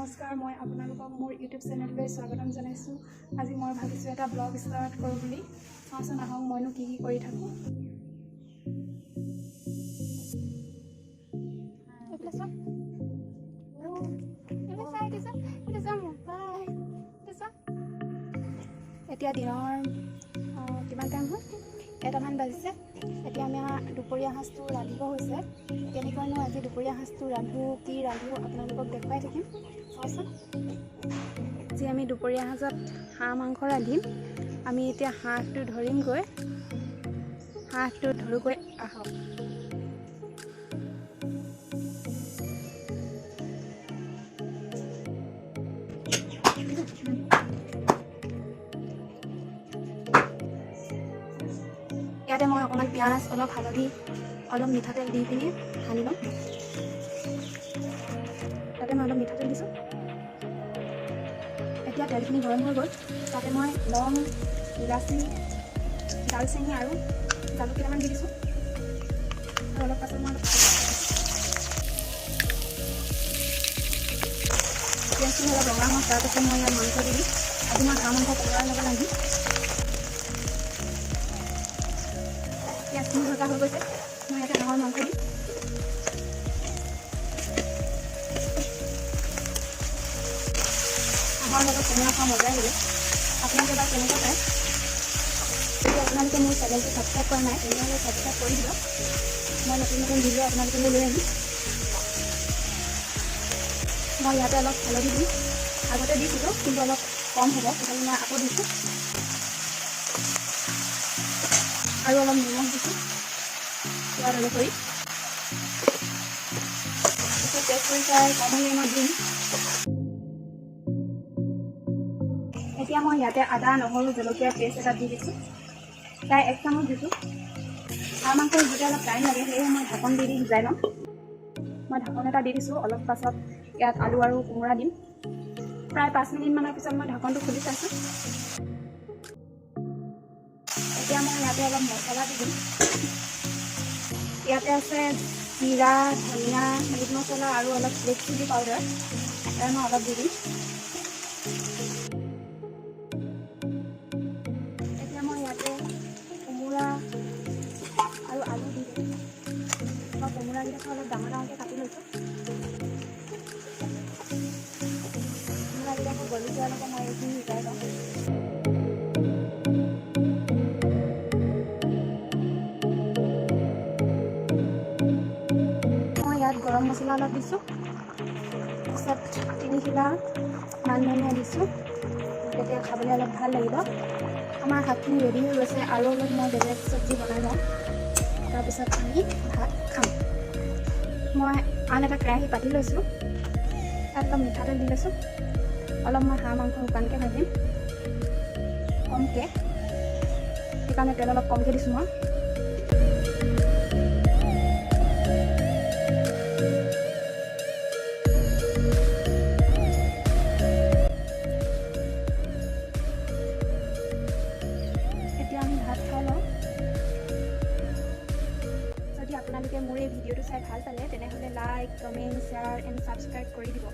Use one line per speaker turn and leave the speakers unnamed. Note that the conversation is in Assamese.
নমস্কাৰ, মই আপোনালোকক মোৰ ইউটিউব চেনেললৈ স্বাগতম জনাইছোঁ। আজি মই ভাবিছোঁ এটা ব্লগ ষ্টাৰ্ট কৰোঁ বুলি। চাওঁচোন আহক মইনো কি কৰি থাকোঁ। এতিয়া দিনৰ কিমান টাইম হ'ল? 1টামান বাজিছে। এতিয়া আমি দুপৰীয়া সাঁজটো ৰান্ধিব হৈছে। কেনেকৈনো আজি দুপৰীয়া সাঁজটো ৰান্ধোঁ, কি ৰান্ধোঁ আপোনালোকক দেখুৱাই থাকিম। চাওঁচোন। আজি আমি দুপৰীয়া সাঁজত হাঁহ মাংস ৰান্ধিম। আমি এতিয়া হাঁহটো ধৰিমগৈ। হাঁহটো ধৰোঁগৈ, আহক। ইয়াতে মই অকণমান পিঁয়াজ, অলপ হালধি, অলপ মিঠাতেল দি পিনি সানি ল'ম। তাতে মই অলপ মিঠাতেল দিছোঁ। এতিয়া তেলখিনি গৰম হৈ গ'ল। তাতে মই লং, ইলাচি, ডালচেনি আৰু জালুক কেইটামান দি দিছোঁ। আৰু অলপ পাছত মই পিঁয়াজখিনি অলপ ৰঙা হওক, তাৰপাছত মই ইয়াত মাংস দি দিম। আজি মই হাঁহ মাংস কোমোৰাৰ লগত ৰান্ধিম। পিঁয়াজখিনি ভজা হৈ গৈছে। মই ইয়াতে হাঁহৰ মাংস দিম। হাঁহৰ লগত কোমোৰা খোৱা মজাই বেলেগ। আপোনালোকে বা কেনেকৈ পায়? যদি আপোনালোকে মোৰ চেনেলটো ছাবস্ক্ৰাইব কৰা নাই, তেনেহ'লে ছাবস্ক্ৰাইব কৰি দিয়ক। মই নতুন নতুন ভিডিঅ' আপোনালোকলৈ লৈ আহিম। মই ইয়াতে অলপ হালধি দিম। আগতে দিছিলোঁ, কিন্তু অলপ কম হ'ব, সেইকাৰণে মই আকৌ দিছোঁ। আৰু অলপ নিমখ দিছোঁ সোৱাদ অনুসৰি। পিছত টেষ্ট কৰি চাই কম হ'লে মই দিম। এতিয়া মই ইয়াতে আদা, নহৰু, জলকীয়া পেষ্ট এটা দি দিছোঁ। প্ৰায় 1 চামুচ দিছোঁ। হাঁহ মাংস যেতিয়া অলপ টাইম লাগে, সেয়েহে মই ঢাকন দি সিজাই ল'ম। মই ঢাকন এটা দি দিছোঁ। অলপ পাছত ইয়াত আলু আৰু কোমোৰা দিম। প্ৰায় 5 মিনিটমানৰ পিছত মই ঢাকনটো খুলি চাইছোঁ। এতিয়া মই ইয়াতে অলপ মছলা দি দিম। ইয়াতে আছে জিৰা, ধনিয়া, মিট মছলা আৰু অলপ ৰেড চিলি পাউডাৰ। মই অলপ দি দিম। এতিয়া মই ইয়াতে কোমোৰা আৰু আলু দি দিম। মই কোমোৰাকেইটা অলপ ডাঙৰ ডাঙৰকৈ কাটি লৈছোঁ। কোমোৰাকেইটাকো গলি যোৱালৈকে মই এইখিনি সিজাই লওঁ। মই ইয়াত গৰম মছলা অলপ দিছোঁ। তাৰপিছত 3 খিলা মান ধনিয়া দিছোঁ। তেতিয়া খাবলৈ অলপ ভাল লাগিব। আমাৰ শাকখিনি ৰেডি হৈ গৈছে। আৰু অলপ মই বেলেগ চব্জি বনাই লওঁ। তাৰপিছত আমি ভাত খাম। মই আন এটা কেৰাহী পাতি লৈছোঁ। তাত অলপ মিঠাতেল দি লৈছোঁ। অলপ মই হাঁহ মাংস শুকানকৈ ভাজিম, কমকৈ। সেইকাৰণে তেল অলপ কমকৈ দিছোঁ মই। এতিয়া আমি ভাত খাই লওঁ। যদি আপোনালোকে মোৰ এই ভিডিঅ'টো চাই ভাল পালে, তেনেহ'লে like, comment, share and subscribe কৰি দিব।